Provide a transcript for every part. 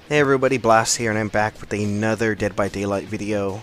Hey everybody, Blast here, and I'm back with another Dead by Daylight video.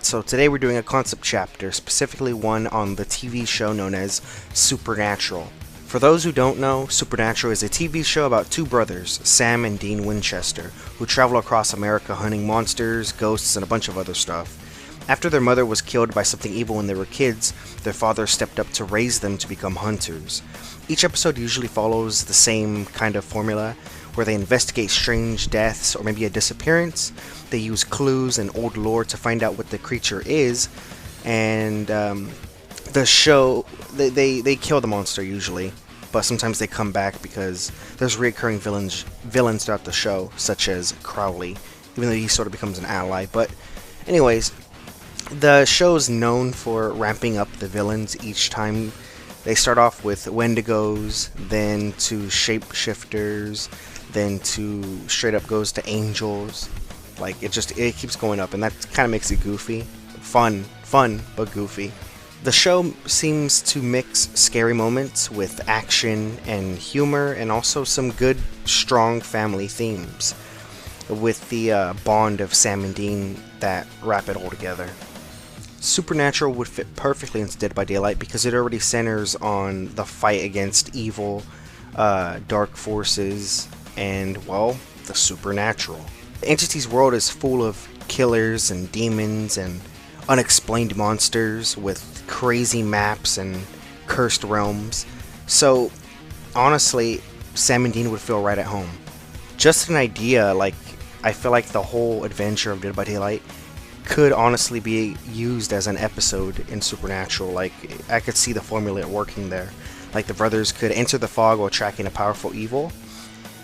So today we're doing a concept chapter, specifically one on the TV show known as Supernatural. For those who don't know, Supernatural is a TV show about two brothers, Sam and Dean Winchester, who travel across America hunting monsters, ghosts, and a bunch of other stuff. After their mother was killed by something evil when they were kids, their father stepped up to raise them to become hunters. Each episode usually follows the same kind of formula, where they investigate strange deaths or maybe a disappearance. They use clues and old lore to find out what the creature is, and the show, they kill the monster usually, but sometimes they come back because there's recurring villains throughout the show, such as Crowley, even though he sort of becomes an ally. But anyways, the show's known for ramping up the villains each time. They start off with Wendigos, then to shapeshifters, then to straight up goes to angels. Like it keeps going up, and that kind of makes it goofy. Fun, but goofy. The show seems to mix scary moments with action and humor, and also some good, strong family themes, with the bond of Sam and Dean that wrap it all together. Supernatural would fit perfectly into Dead by Daylight because it already centers on the fight against evil, dark forces, and, well, the supernatural. The entity's world is full of killers and demons and unexplained monsters with crazy maps and cursed realms. So, honestly, Sam and Dean would feel right at home. Just an idea, like, I feel like the whole adventure of Dead by Daylight could honestly be used as an episode in Supernatural. Like, I could see the formula working there. Like, the brothers could enter the fog while tracking a powerful evil,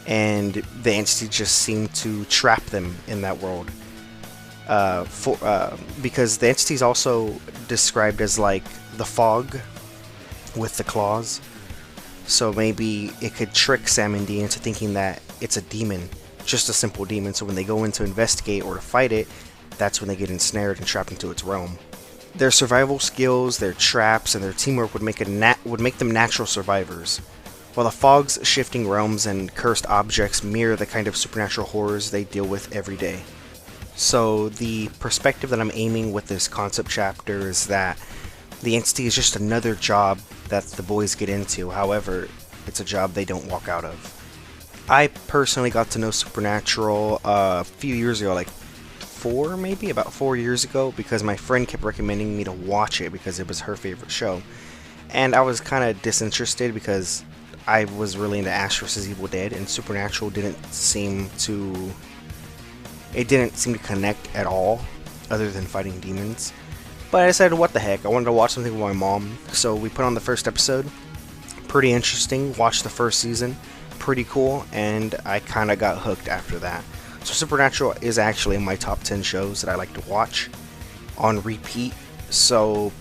and the entity just seemed to trap them in that world. Because the entity is also described as like the fog with the claws. So maybe it could trick Sam and Dean into thinking that it's a demon, just a simple demon. So when they go in to investigate or to fight it, that's when they get ensnared and trapped into its realm. Their survival skills, their traps, and their teamwork would make them natural survivors, while the fog's shifting realms and cursed objects mirror the kind of supernatural horrors they deal with every day. So the perspective that I'm aiming with this concept chapter is that the entity is just another job that the boys get into. However, it's a job they don't walk out of. I personally got to know Supernatural a few years ago, like about 4 years ago, because my friend kept recommending me to watch it because it was her favorite show. And I was kind of disinterested because I was really into Ash vs. Evil Dead, and Supernatural didn't seem to connect at all, other than fighting demons. But I decided, what the heck, I wanted to watch something with my mom, so we put on the first episode. Pretty interesting, watched the first season, pretty cool, and I kind of got hooked after that. So Supernatural is actually in my top 10 shows that I like to watch on repeat. So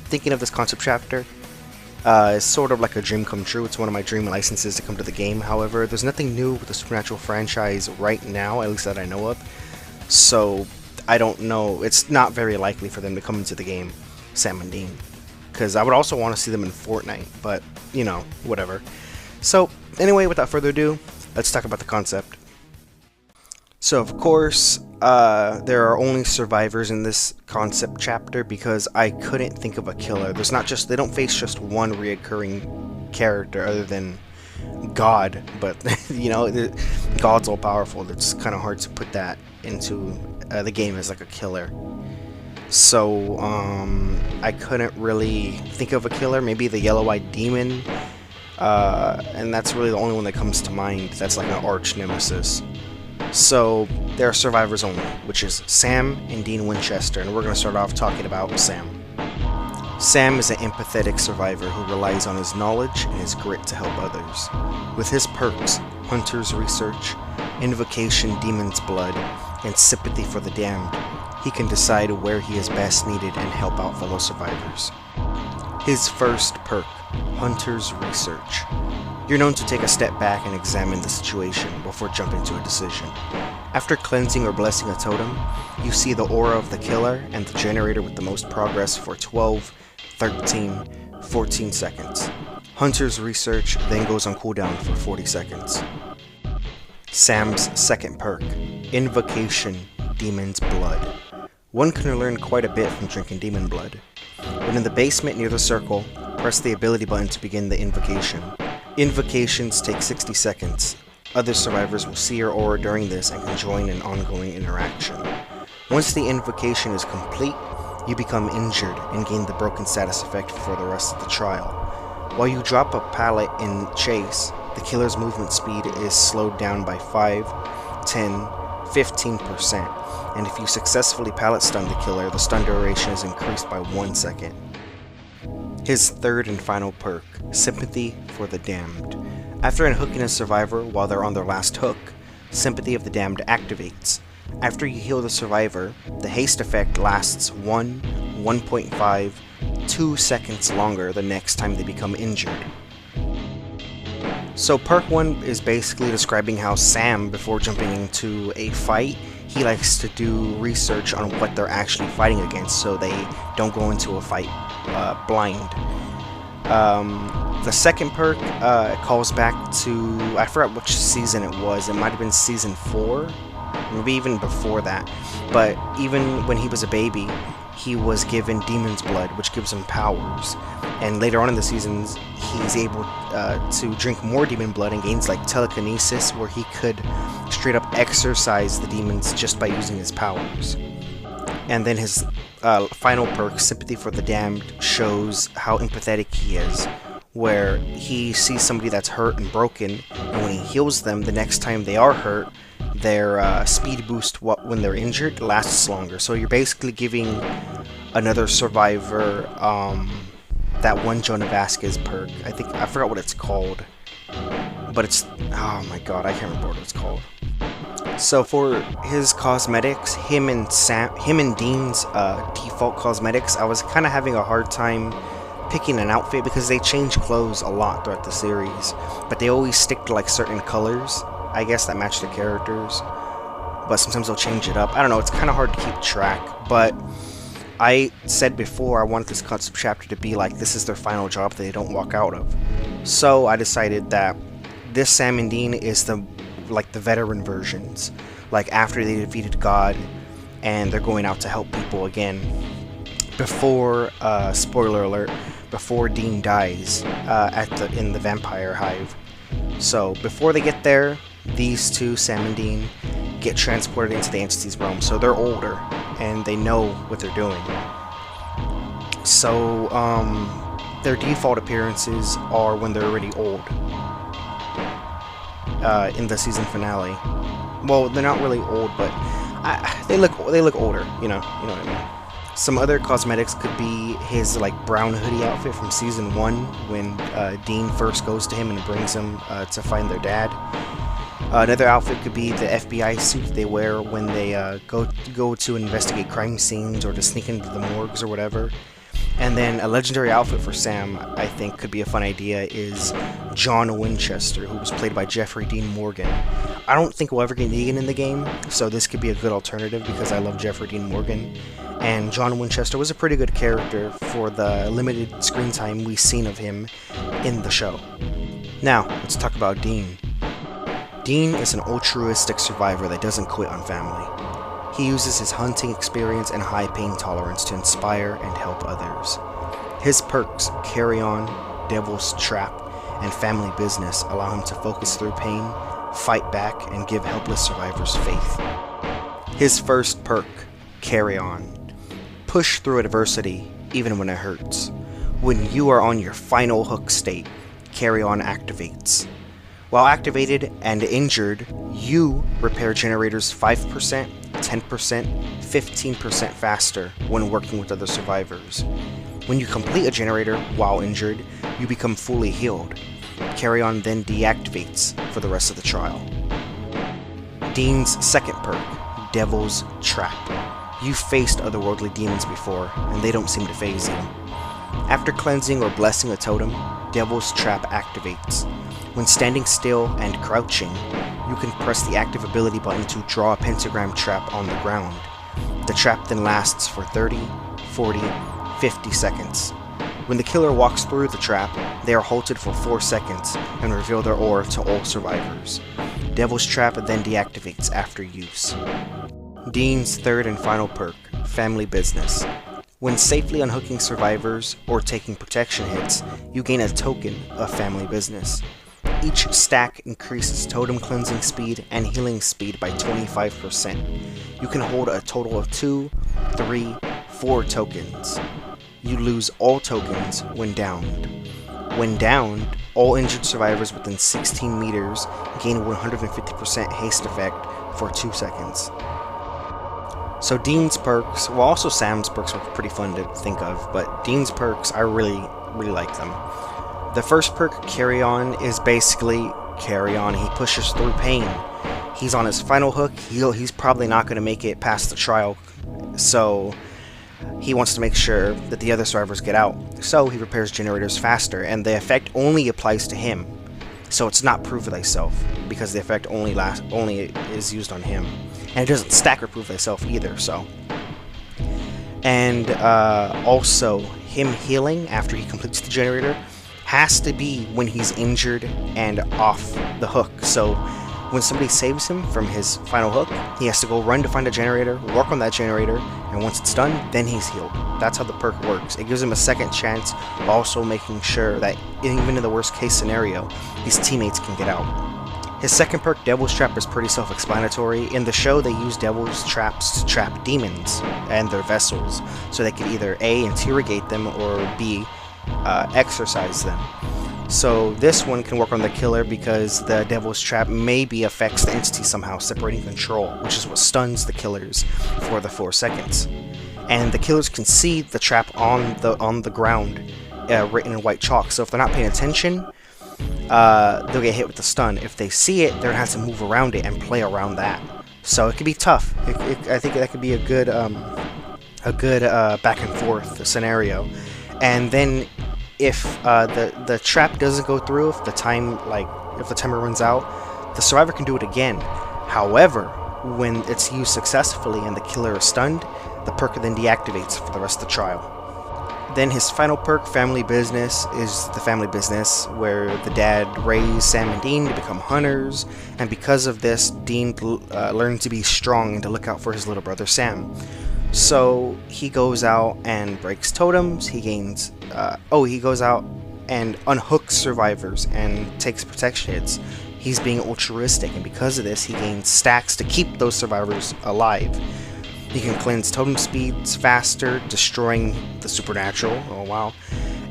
thinking of this concept chapter, it's sort of like a dream come true. It's one of my dream licenses to come to the game. However, there's nothing new with the Supernatural franchise right now, at least that I know of. So I don't know. It's not very likely for them to come into the game, Sam and Dean, because I would also want to see them in Fortnite, but, you know, whatever. So anyway, without further ado, let's talk about the concept. So of course, there are only survivors in this concept chapter because I couldn't think of a killer. They don't face just one reoccurring character other than God, but you know, God's all powerful. It's kind of hard to put that into the game as like a killer. So I couldn't really think of a killer. Maybe the yellow-eyed demon, and that's really the only one that comes to mind. That's like an arch nemesis. So there are survivors only, which is Sam and Dean Winchester, and we're going to start off talking about Sam. Sam is an empathetic survivor who relies on his knowledge and his grit to help others. With his perks, Hunter's Research, Invocation Demon's Blood, and Sympathy for the Damned, he can decide where he is best needed and help out fellow survivors. His first perk, Hunter's Research. You're known to take a step back and examine the situation before jumping to a decision. After cleansing or blessing a totem, you see the aura of the killer and the generator with the most progress for 12, 13, 14 seconds. Hunter's Research then goes on cooldown for 40 seconds. Sam's second perk, Invocation, Demon's Blood. One can learn quite a bit from drinking demon blood. When in the basement near the circle, press the ability button to begin the invocation. Invocations take 60 seconds. Other survivors will see your aura during this and can join an ongoing interaction. Once the invocation is complete, you become injured and gain the broken status effect for the rest of the trial. While you drop a pallet in chase, the killer's movement speed is slowed down by 5, 10, 15%, and if you successfully pallet stun the killer, the stun duration is increased by 1 second. His third and final perk, Sympathy for the Damned. After unhooking a survivor while they're on their last hook, Sympathy of the Damned activates. After you heal the survivor, the haste effect lasts 1, 1.5, 2 seconds longer the next time they become injured. So perk 1 is basically describing how Sam, before jumping into a fight, he likes to do research on what they're actually fighting against so they don't go into a fight blind. The second perk calls back to, I forgot which season it was, it might have been season 4, maybe even before that, but even when he was a baby, he was given Demon's Blood, which gives him powers, and later on in the seasons, he's able to drink more Demon Blood and gains like telekinesis, where he could straight up exorcise the demons just by using his powers. And then his final perk, Sympathy for the Damned, shows how empathetic he is, where he sees somebody that's hurt and broken, and when he heals them, the next time they are hurt, their speed boost when they're injured lasts longer. So you're basically giving another survivor that one Jonah Vasquez perk. I forgot what it's called, but it's, oh my god, I can't remember what it's called. So for his cosmetics, him and Dean's default cosmetics, I was kind of having a hard time picking an outfit because they change clothes a lot throughout the series, but they always stick to like certain colors, I guess, that match the characters, but sometimes they'll change it up. I don't know, it's kind of hard to keep track, but I said before I wanted this concept chapter to be like, this is their final job that they don't walk out of. So I decided that this Sam and Dean is the veteran versions, like after they defeated God and they're going out to help people again before, spoiler alert, before Dean dies in the vampire hive. So before they get there, these two, Sam and Dean, get transported into the entity's realm. So they're older and they know what they're doing. So their default appearances are when they're already old. In the season finale, well, they're not really old, but they look older. You know what I mean. Some other cosmetics could be his like brown hoodie outfit from season 1 when Dean first goes to him and brings him to find their dad. Another outfit could be the FBI suit they wear when they go to investigate crime scenes or to sneak into the morgues or whatever. And then a legendary outfit for Sam, I think, could be a fun idea, is John Winchester, who was played by Jeffrey Dean Morgan. I don't think we'll ever get Negan in the game, so this could be a good alternative because I love Jeffrey Dean Morgan. And John Winchester was a pretty good character for the limited screen time we've seen of him in the show. Now, let's talk about Dean. Dean is an altruistic survivor that doesn't quit on family. He uses his hunting experience and high pain tolerance to inspire and help others. His perks, Carry On, Devil's Trap, and Family Business allow him to focus through pain, fight back, and give helpless survivors faith. His first perk, Carry On. Push through adversity, even when it hurts. When you are on your final hook state, Carry On activates. While activated and injured, you repair generators 5%, 10%, 15% faster when working with other survivors. When you complete a generator while injured, you become fully healed. Carry On then deactivates for the rest of the trial. Dean's second perk, Devil's Trap. You've faced otherworldly demons before, and they don't seem to faze you. After cleansing or blessing a totem, Devil's Trap activates. When standing still and crouching, you can press the active ability button to draw a pentagram trap on the ground. The trap then lasts for 30, 40, 50 seconds. When the killer walks through the trap, they are halted for 4 seconds and reveal their aura to all survivors. Devil's Trap then deactivates after use. Dean's third and final perk, Family Business. When safely unhooking survivors or taking protection hits, you gain a token of Family Business. Each stack increases totem cleansing speed and healing speed by 25%. You can hold a total of 2, 3, 4 tokens. You lose all tokens when downed. When downed, all injured survivors within 16 meters gain 150% haste effect for 2 seconds. So Dean's perks, well also Sam's perks were pretty fun to think of, but Dean's perks, I really like them. The first perk, Carry On, is basically carry on. He pushes through pain. He's on his final hook. He's probably not going to make it past the trial, so he wants to make sure that the other survivors get out. So he repairs generators faster, and the effect only applies to him. So it's not Prove Thyself, because the effect only is used on him. And it doesn't stack or Prove Thyself either, so. And also, him healing after he completes the generator has to be when he's injured and off the hook. So when somebody saves him from his final hook, he has to go run to find a generator, work on that generator, and once it's done, then he's healed. That's how the perk works. It gives him a second chance, while also making sure that even in the worst case scenario, his teammates can get out. His second perk, Devil's Trap, is pretty self-explanatory. In the show, they use Devil's Traps to trap demons and their vessels, so they could either A, interrogate them, or B, exercise them. So this one can work on the killer because the Devil's Trap maybe affects the entity somehow, separating control, which is what stuns the killers for the 4 seconds. And the killers can see the trap on the ground, written in white chalk. So if they're not paying attention, they'll get hit with the stun. If they see it, they're gonna have to move around it and play around that. So it could be tough. I think that could be a good back and forth scenario. And then if the trap doesn't go through, if the timer runs out, the survivor can do it again. However, when it's used successfully and the killer is stunned, the perk then deactivates for the rest of the trial. Then his final perk, Family Business, is the family business where the dad raised Sam and Dean to become hunters, and because of this, Dean learned to be strong and to look out for his little brother Sam. So he goes out and breaks totems. He gains he goes out and unhooks survivors and takes protection hits. He's being altruistic, and because of this, he gains stacks to keep those survivors alive. He can cleanse totem speeds faster, destroying the supernatural. Oh wow.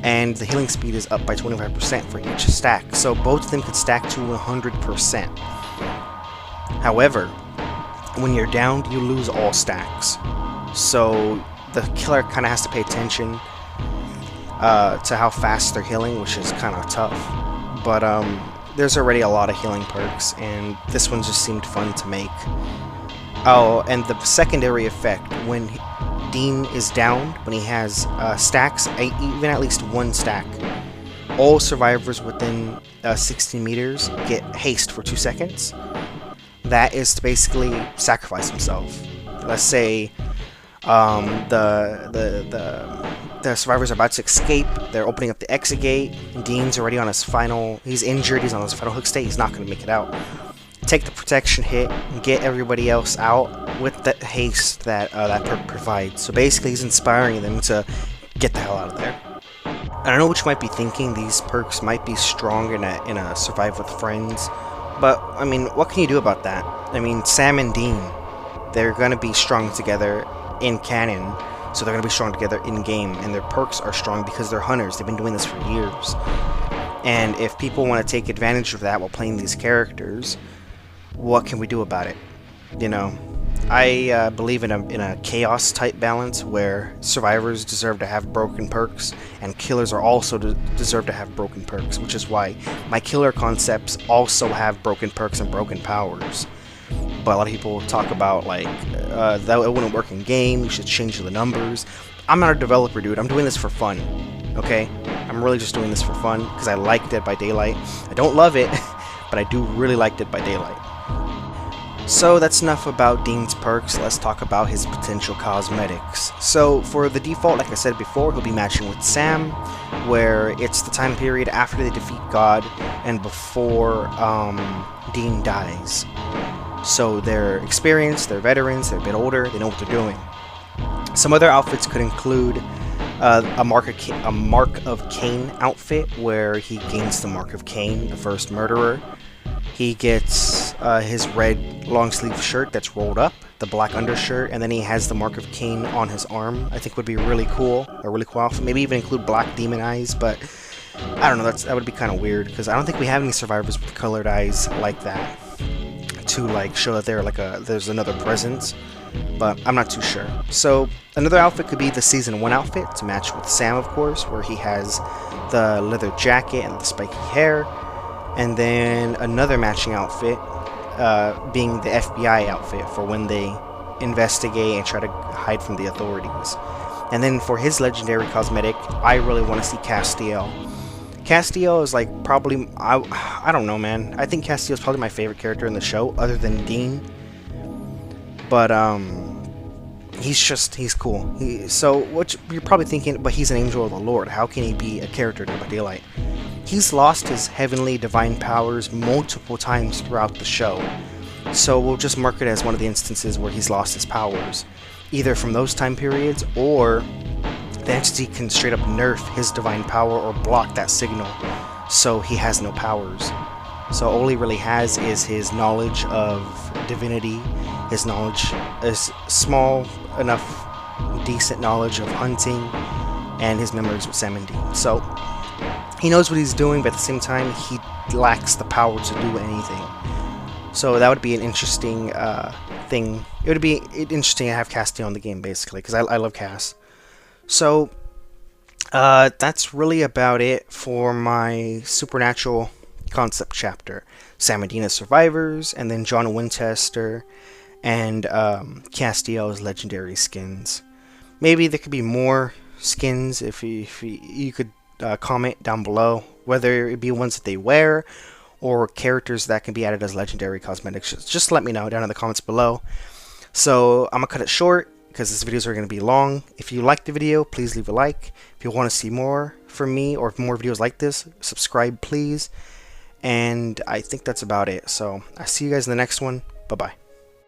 And the healing speed is up by 25% for each stack, so both of them could stack to 100%. However, when you're downed, you lose all stacks. So the killer kind of has to pay attention to how fast they're healing, which is kind of tough. But there's already a lot of healing perks, and this one just seemed fun to make. Oh, and the secondary effect, when Dean is downed, when he has stacks, even at least one stack, all survivors within 16 meters get haste for 2 seconds. That is to basically sacrifice himself. Let's say the survivors are about to escape, they're opening up the exit gate, Dean's already on his final, he's injured, he's on his final hook state, he's not going to make it out. Take the protection hit and get everybody else out with the haste that that perk provides. So basically he's inspiring them to get the hell out of there. And I know what you might be thinking, these perks might be strong in a survive with friends, but I mean, what can you do about that? I mean, Sam and Dean, they're going to be strong together in canon, so they're going to be strong together in game, and their perks are strong because they're hunters. They've been doing this for years. And if people want to take advantage of that while playing these characters, what can we do about it? You know, I believe in a chaos type balance where survivors deserve to have broken perks and killers are also deserve to have broken perks, which is why my killer concepts also have broken perks and broken powers. But a lot of people talk about like that it wouldn't work in game, you should change the numbers. I'm not a developer, dude. I'm doing this for fun, okay? I'm really just doing this for fun because I like Dead by Daylight. I don't love it, but I do really like Dead by Daylight. So that's enough about Dean's perks, let's talk about his potential cosmetics. So for the default, like I said before, he'll be matching with Sam, where it's the time period after they defeat God and before Dean dies. So they're experienced, they're veterans, they're a bit older, they know what they're doing. Some other outfits could include a Mark of Cain outfit, where he gains the Mark of Cain, the first murderer. He gets his red long sleeve shirt that's rolled up, the black undershirt, and then he has the Mark of Cain on his arm. I think would be really cool, a really cool outfit. Maybe even include black demon eyes, but I don't know, that would be kind of weird, because I don't think we have any survivors with colored eyes like that to like show that they're like there's another presence, but I'm not too sure. So another outfit could be the season 1 outfit to match with Sam, of course, where he has the leather jacket and the spiky hair, and then another matching outfit being the FBI outfit for when they investigate and try to hide from the authorities. And then for his legendary cosmetic, I really want to see Castiel. Castiel is like probably, I don't know, man. I think Castiel is probably my favorite character in the show, other than Dean. But he's cool. So what you're probably thinking, but he's an angel of the Lord. How can he be a character in Dead by Daylight? He's lost his heavenly divine powers multiple times throughout the show. So we'll just mark it as one of the instances where he's lost his powers, either from those time periods, or the entity can straight up nerf his divine power or block that signal, so he has no powers. So all he really has is his knowledge of divinity, his knowledge is small enough, decent knowledge of hunting, and his memories with Sam and Dean. So he knows what he's doing, but at the same time, he lacks the power to do anything. So that would be an interesting thing. It would be interesting to have Castiel in the game, basically, because I love Cass. So that's really about it for my Supernatural concept chapter. Sam and Dean as survivors, and then John Winchester and Castiel's legendary skins. Maybe there could be more skins if you could comment down below, whether it be ones that they wear or characters that can be added as legendary cosmetics. Just let me know down in the comments below. So I'm gonna cut it short, because these videos are going to be long. If you liked the video, please leave a like. If you want to see more from me or more videos like this, subscribe please. And I think that's about it. So I'll see you guys in the next one. Bye bye.